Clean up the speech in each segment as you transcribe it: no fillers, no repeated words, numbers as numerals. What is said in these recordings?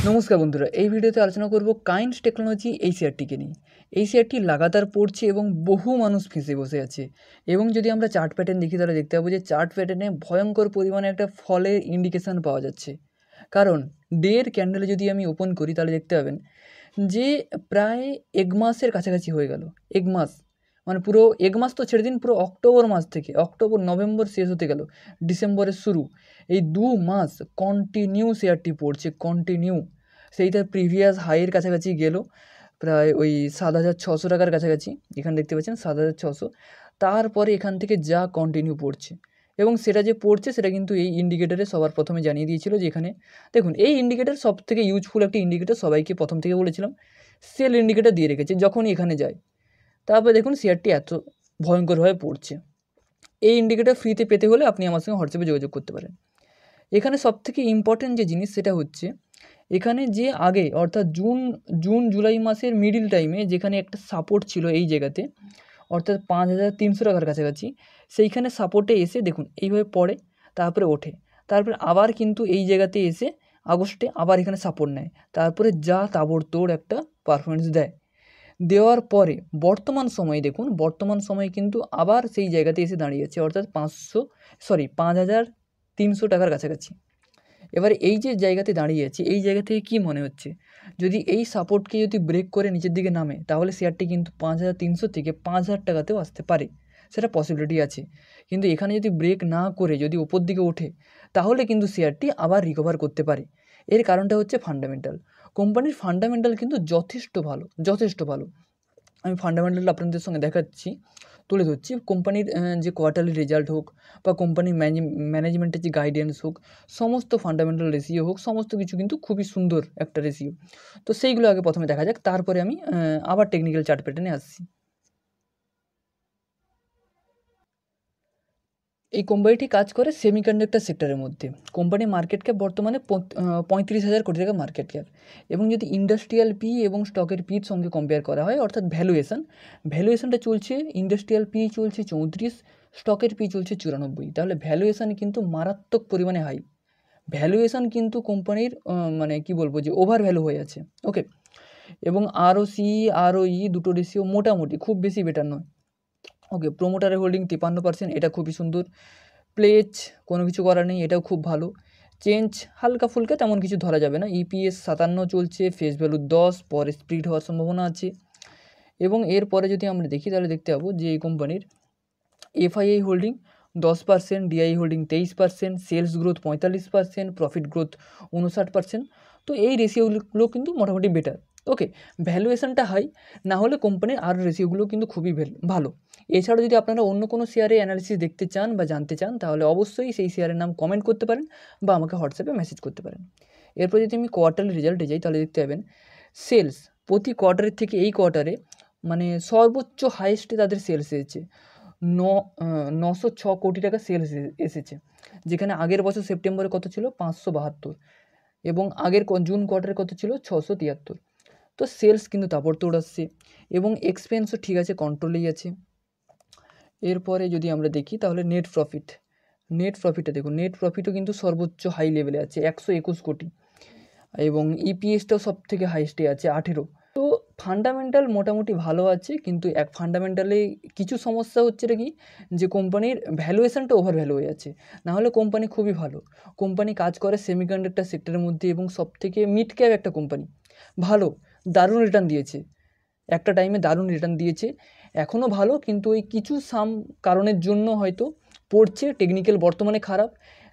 নমস্কার বন্ধুরা, এই ভিডিওতে আলোচনা করব কাইন্ডস টেকনোলজি এই শেয়ারটিকে নিয়ে। এই শেয়ারটি লাগাতার পড়ছে এবং বহু মানুষ ফেঁসে বসে আছে। এবং যদি আমরা চার্ট প্যাটার্ন দেখি তাহলে দেখতে পাবো যে চার্ট প্যাটার্নে ভয়ঙ্কর পরিমাণে একটা ফলের ইন্ডিকেশান পাওয়া যাচ্ছে। কারণ ডের ক্যান্ডেলে যদি আমি ওপেন করি তাহলে দেখতে পাবেন যে প্রায় 1 মাসের কাছাকাছি হয়ে গেল। 1 মাস মানে পুরো 1 মাস তো ছেড়ে দিন, পুরো অক্টোবর মাস থেকে অক্টোবর নভেম্বর শেষ হতে গেল, ডিসেম্বরের শুরু, এই 2 মাস কন্টিনিউ শেয়ারটি পড়ছে, কন্টিনিউ। সেইটা প্রিভিয়াস হাইয়ের কাছাকাছি গেল, প্রায় ওই 7,600 টাকার কাছাকাছি। এখানে দেখতে পাচ্ছেন 7,600। তারপরে এখান থেকে যা কন্টিনিউ পড়ছে, এবং সেটা যে পড়ছে সেটা কিন্তু এই ইন্ডিকেটারে সবার প্রথমে জানিয়ে দিয়েছিল যে এখানে দেখুন এই ইন্ডিকেটার সব থেকে ইউজফুল একটা ইন্ডিকেটার, সবাইকে প্রথম থেকে বলেছিলাম। সেল ইন্ডিকেটার দিয়ে রেখেছে যখনই এখানে যায়। তারপরে দেখুন শেয়ারটি এত ভয়ঙ্করভাবে পড়ছে। এই ইন্ডিকেটার ফ্রিতে পেতে হলে আপনি আমার সঙ্গে হোয়াটসঅ্যাপে যোগাযোগ করতে পারেন। এখানে সবথেকে ইম্পর্ট্যান্ট যে জিনিস সেটা হচ্ছে এখানে যে আগে অর্থাৎ জুন জুলাই মাসের মিডিল টাইমে যেখানে একটা সাপোর্ট ছিল এই জায়গাতে, অর্থাৎ 5,300 টাকার কাছাকাছি, সেইখানে সাপোর্টে এসে দেখুন এইভাবে পড়ে, তারপরে ওঠে, তারপরে আবার কিন্তু এই জায়গাতে এসে আগস্টে আবার এখানে সাপোর্ট নেয়, তারপরে যা তাবড়তোড় একটা পারফরমেন্স দেওয়ার পরে বর্তমান সময়ে দেখুন, বর্তমান সময়ে কিন্তু আবার সেই জায়গাতে এসে দাঁড়িয়েছে, অর্থাৎ 5,300 টাকার কাছাকাছি। এবার এই যে জায়গাতে দাঁড়িয়ে আছে, এই জায়গা থেকে কী মনে হচ্ছে, যদি এই সাপোর্টকে যদি ব্রেক করে নিচের দিকে নামে তাহলে শেয়ারটি কিন্তু 5,300 থেকে 5,000 টাকাতেও আসতে পারে, সেটা পসিবিলিটি আছে। কিন্তু এখানে যদি ব্রেক না করে যদি ওপর দিকে ওঠে তাহলে কিন্তু শেয়ারটি আবার রিকভার করতে পারে। এর কারণটা হচ্ছে ফান্ডামেন্টাল। কোম্পানির ফান্ডামেন্টাল কিন্তু যথেষ্ট ভালো, যথেষ্ট ভালো। আমি ফান্ডামেন্টালটা আপনাদের সঙ্গে দেখাচ্ছি, তুলে ধরছি। কোম্পানির যে কোয়ার্টারলি রেজাল্ট হোক বা কোম্পানির ম্যানেজমেন্টের যে গাইডেন্স হোক, সমস্ত ফান্ডামেন্টাল রেশিও হোক, সমস্ত কিছু কিন্তু খুবই সুন্দর একটা রেশিও। তো সেইগুলো আগে প্রথমে দেখা যাক, তারপরে আমি আবার টেকনিক্যাল চার্ট প্যাটার্নে আসছি। এই কোম্পানিটি কাজ করে সেমিকন্ডাক্টর সেক্টরের মধ্যে। কোম্পানির মার্কেট ক্যাপ বর্তমানে 35,000 কোটি টাকা মার্কেট ক্যাপ। এবং যদি ইন্ডাস্ট্রিয়াল পি এবং স্টকের পির সঙ্গে কম্পেয়ার করা হয়, অর্থাৎ ভ্যালুয়েশনটা চলছে, ইন্ডাস্ট্রিয়াল পি চলছে 34, স্টকের পি চলছে 94। তাহলে ভ্যালুয়েশন কিন্তু মারাত্মক পরিমাণে হাই। ভ্যালুয়েশন কিন্তু কোম্পানির মানে কি বলবো যে ওভার ভ্যালু হয়ে আছে। ওকে। এবং আরওসি আরওই দুটো রেশিও মোটামুটি, খুব বেশি বেটার নয়। ওকে, প্রোমোটারের হোল্ডিং 53%, এটা খুবই সুন্দর। প্লেজ কোনো কিছু করার নেই, এটাও খুব ভালো। চেঞ্জ হালকা ফুলকা, তেমন কিছু ধরা যাবে না। ইপিএস 57 চলছে, ফেস ভ্যালু 10, পরে স্প্লিট হওয়ার সম্ভাবনা আছে। এবং এরপরে যদি আমরা দেখি তাহলে দেখতে পাবো যে এই কোম্পানির FII holding 10%, DII holding 23%, sales growth 45%, profit growth 59%। তো এই রেশিওগুলো কিন্তু মোটামুটি বেটার। ওকে, ভ্যালুয়েশনটা হাই না হলে কোম্পানির আর রেশিওগুলো কিন্তু খুবই ভালো। এছাড়াও যদি আপনারা অন্য কোনো শেয়ারে অ্যানালিসিস দেখতে চান বা জানতে চান তাহলে অবশ্যই সেই শেয়ারের নাম কমেন্ট করতে পারেন বা আমাকে হোয়াটসঅ্যাপে মেসেজ করতে পারেন। এরপর যদি আমি কোয়ার্টারলি রেজাল্টে যাই তাহলে দেখতে পাবেন সেলস প্রতি কোয়ার্টারের থেকে এই কোয়ার্টারে মানে সর্বোচ্চ হাইয়েস্টে তাদের সেলস এসেছে। 906 কোটি টাকা সেলস এসেছে, যেখানে আগের বছর সেপ্টেম্বরে কত ছিল 572, এবং আগের জুন কোয়ার্টারে কত ছিল 673। তো সেলস কিন্তু তাবড়তোড় আসছে, এবং এক্সপেন্সও ঠিক আছে, কন্ট্রোলেই আছে। এরপরে যদি আমরা দেখি তাহলে নেট প্রফিটটা দেখুন, নেট প্রফিটও কিন্তু সর্বোচ্চ হাই লেভেলে আছে 121 কোটি, এবং ইপিএসটাও সব থেকে হাইয়েস্টে আছে 18। তো ফান্ডামেন্টাল মোটামুটি ভালো আছে, কিন্তু এক ফান্ডামেন্টালে কিছু সমস্যা হচ্ছে কি, যে কোম্পানির ভ্যালুয়েশনটা ওভার ভ্যালু হয়ে আছে। নাহলে কোম্পানি খুবই ভালো, কোম্পানি কাজ করে সেমিকন্ডাক্টর সেক্টরের মধ্যে, এবং সবথেকে মিড ক্যাপ একটা কোম্পানি, ভালো, দারুণ রিটার্ন দিয়েছে, একটা টাইমে দারুণ রিটার্ন দিয়েছে, এখনও ভালো, কিন্তু ওই কিছু কারণের জন্য হয়তো পড়ছে। টেকনিক্যাল বর্তমানে খারাপ,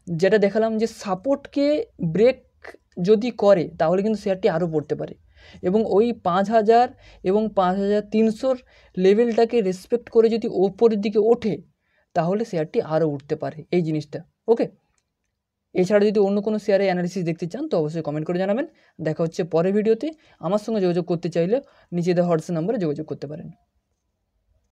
যেটা দেখালাম যে সাপোর্টকে ব্রেক যদি করে তাহলে কিন্তু শেয়ারটি আরও পড়তে পারে, এবং ওই 5,000 এবং 5,300 লেভেলটাকে রেসপেক্ট করে যদি ওপরের দিকে ওঠে তাহলে শেয়ারটি আরও উঠতে পারে, এই জিনিসটা। ওকে, এছাড়া যদি অন্য কোনো শেয়ারে অ্যানালিসিস দেখতে চান তো অবশ্যই কমেন্ট করে জানাবেন। দেখা হচ্ছে পরের ভিডিওতে। আমার সঙ্গে যোগাযোগ করতে চাইলে নিচে দেওয়া হোয়াটসঅ্যাপ নম্বরে যোগাযোগ করতে পারেন।